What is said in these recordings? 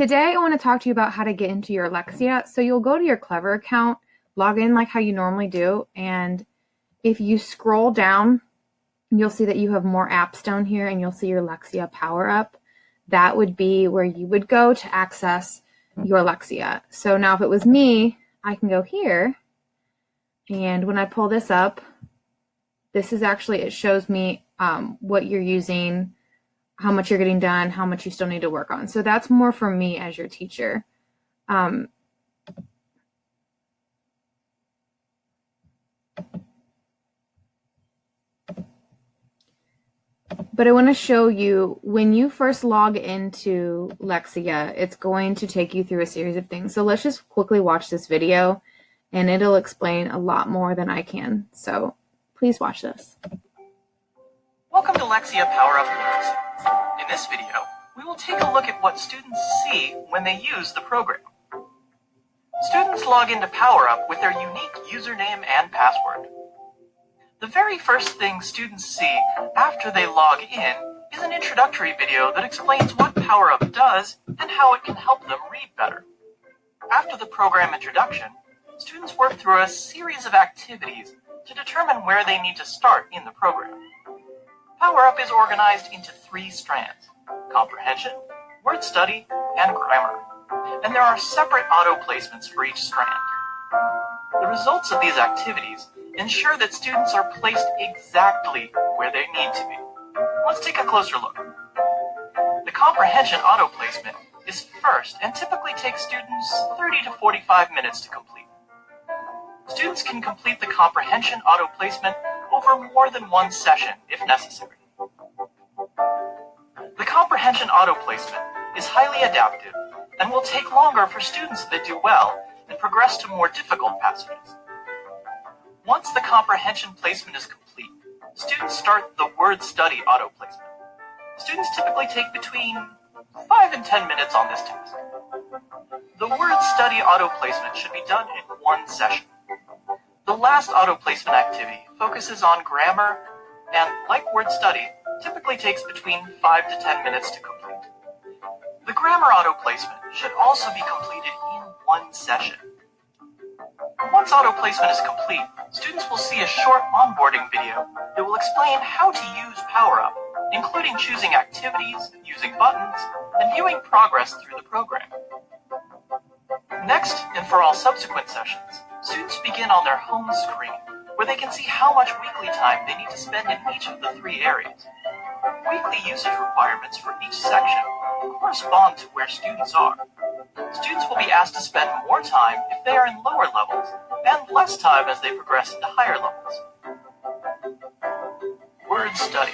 Today, I want to talk to you about how to get into your Lexia. So you'll go to your Clever account, log in like how you normally do, and if you scroll down, you'll see that you have more apps down here, and you'll see your Lexia PowerUp. That would be where you would go to access your Lexia. So now if it was me, I can go here, and when I pull this up, this is actually, it shows me what you're using, how much you're getting done, how much you still need to work on. So that's more for me as your teacher. But I want to show you, when you first log into Lexia, it's going to take you through a series of things. So let's just quickly watch this video, and it'll explain a lot more than I can. So please watch this. Welcome to Lexia PowerUp Literacy. In this video, we will take a look at what students see when they use the program. Students log into PowerUp with their unique username and password. The very first thing students see after they log in is an introductory video that explains what PowerUp does and how it can help them read better. After the program introduction, students work through a series of activities to determine where they need to start in the program. PowerUp is organized into 3 strands: comprehension, word study, and grammar. And there are separate auto placements for each strand. The results of these activities ensure that students are placed exactly where they need to be. Let's take a closer look. The comprehension auto placement is first and typically takes students 30 to 45 minutes to complete. Students can complete the comprehension auto placement over more than one session if necessary. The comprehension auto placement is highly adaptive and will take longer for students that do well and progress to more difficult passages. Once the comprehension placement is complete, students start the word study auto placement. Students typically take between 5 and 10 minutes on this task. The word study auto placement should be done in one session. The last auto placement activity focuses on grammar and, like word study, typically takes between 5 to 10 minutes to complete. The grammar auto placement should also be completed in one session. Once auto placement is complete, students will see a short onboarding video that will explain how to use PowerUp, including choosing activities, using buttons, and viewing progress through the program. Next, and for all subsequent sessions, students begin on their home screen, where they can see how much weekly time they need to spend in each of the 3 areas. Weekly usage requirements for each section correspond to where students are. Students will be asked to spend more time if they are in lower levels, and less time as they progress into higher levels. Word study.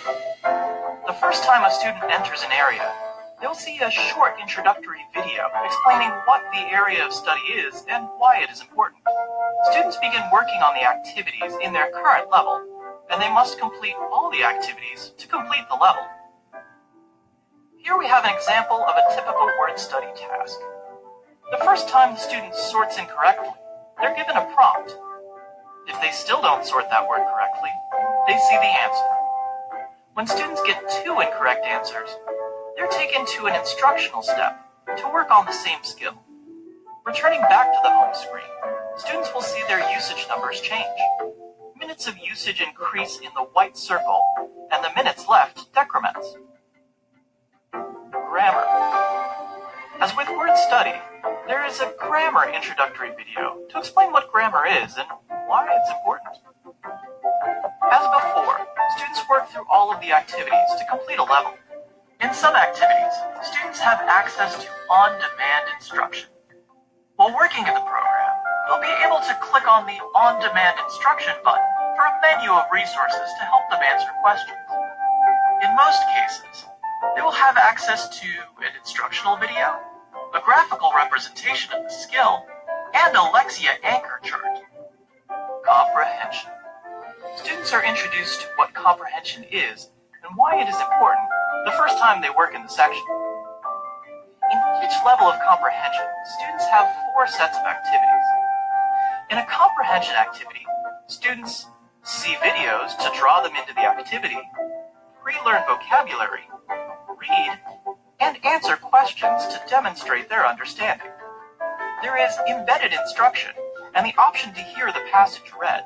The first time a student enters an area, they'll see a short introductory video explaining what the area of study is and why it is important. Students begin working on the activities in their current level, and they must complete all the activities to complete the level. Here we have an example of a typical word study task. The first time the student sorts incorrectly, they're given a prompt. If they still don't sort that word correctly, they see the answer. When students get 2 incorrect answers, they're taken to an instructional step to work on the same skill. Returning back to the home screen, students will see their usage numbers change. Minutes of usage increase in the white circle, and the minutes left decrements. Grammar. As with word study, there is a grammar introductory video to explain what grammar is and why it's important. As before, students work through all of the activities to complete a level. In some activities, students have access to on-demand instruction. While working in the program, they'll be able to click on the On-Demand Instruction button for a menu of resources to help them answer questions. In most cases, they will have access to an instructional video, a graphical representation of the skill, and a Lexia anchor chart. Comprehension. Students are introduced to what comprehension is and why it is important the first time they work in the section. In each level of comprehension, students have 4 sets of activities. In a comprehension activity, students see videos to draw them into the activity, relearn vocabulary, read, and answer questions to demonstrate their understanding. There is embedded instruction and the option to hear the passage read.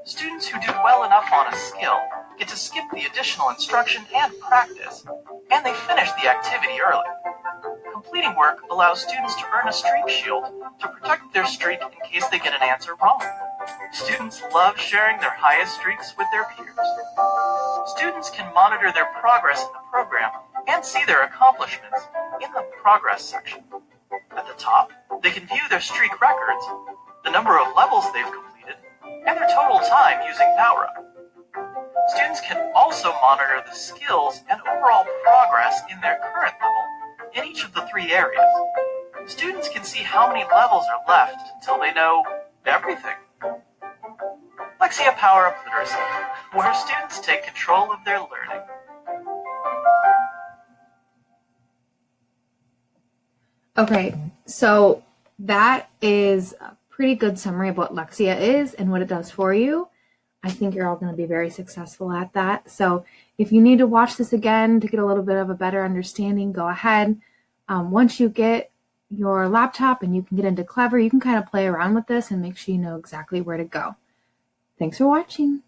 Students who do well enough on a skill get to skip the additional instruction and practice, and they finish the activity early. Completing work allows students to earn a streak shield to protect their streak in case they get an answer wrong. Students love sharing their highest streaks with their peers. Students can monitor their progress in the program and see their accomplishments in the progress section. At the top, they can view their streak records, the number of levels they've completed, and their total time using PowerUp. Students can also monitor the skills and overall progress in their current level in each of the 3 areas. Students can see how many levels are left until they know everything. Lexia PowerUp Literacy, where students take control of their learning. Okay, so that is a pretty good summary of what Lexia is and what it does for you. I think you're all going to be very successful at that. So if you need to watch this again to get a little bit of a better understanding, go ahead. Once you get your laptop and you can get into Clever, you can kind of play around with this and make sure you know exactly where to go. Thanks for watching.